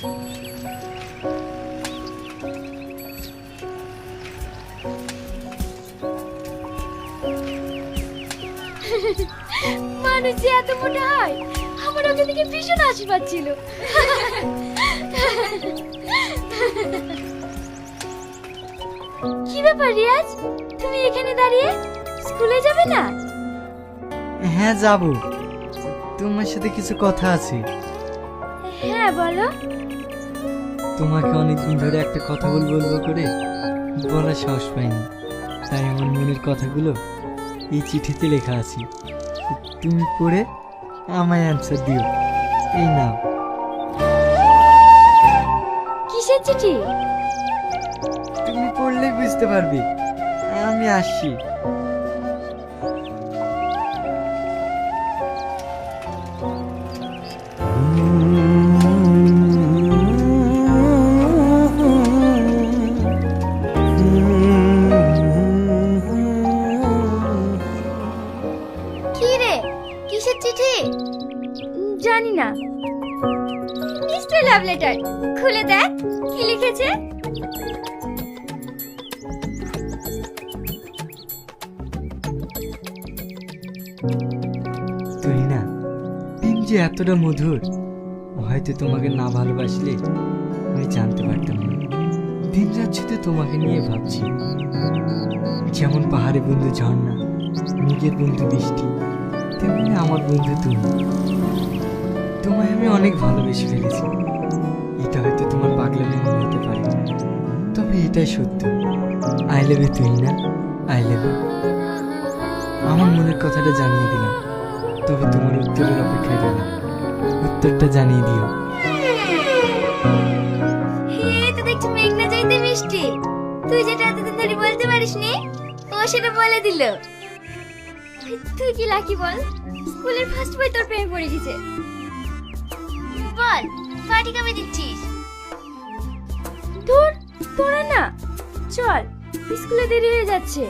মানুষ যে এত মোটা হয় আমার ওকে দেখে ভীষণ হাসি পাচ্ছিল। কি ব্যাপার রিয়াজ, তুমি এখানে দাঁড়িয়ে স্কুলে যাবে না? হ্যাঁ যাব, তোমার সাথে কিছু কথা আছে। হ্যাঁ বলো। তোমাকে অনেকদিন ধরে একটা কথা বলবো বলবো করে বলার সাহস পাইনি, তাই আমার মনের কথাগুলো এই চিঠিতে লেখা আছে। তুমি পড়ে আমায় অ্যান্সার দিও। এই নাও। কিসের চিঠি? তুমি পড়লেই বুঝতে পারবে। আমি আসছি। কি রে, কিসের চিঠি? জানি না, নিশ্চয় লাভ লেটার। খুলে দেখ কি লিখেছে। তুই না, প্রেম যে এতটা মধুর, হয়তো তোমাকে না ভালোবাসলে আমি জানতে পারতাম না। দিন রাত শুধু তোমাকে নিয়ে ভাবছি। যেমন পাহাড়ে বন্ধু ঝর্ণা, নিজের বন্ধু বৃষ্টি, তেমনি আমার বন্ধু তুমি। তোমায় আমি অনেক ভালোবেসে ফেলেছি। এটা হয়তো তোমার পাগলামি মনে হতে পারে, তবে এটাই সত্য। আই লাভ ইউ তুই না, আই লাভ ইউ। আমার মনের কথাটা জানিয়ে দিলাম, তবে তোমার উত্তরের অপেক্ষায় রইলাম। উত্তরটা জানিয়ে দিও। এই তো দেখছি মেঘনা চাইতে মিষ্টি। তুই যেটা এতদিন ধরে বলতে পারিসনি, ও সেটা বলে দিল। তুই কি লাকি বল, স্কুলের ফার্স্ট বই তোর প্রেমে পড়ে গেছে। বল, পার্টি কবে দিচ্ছিস? দূর, তোরা না, চল, স্কুলে দেরি হয়ে যাচ্ছে।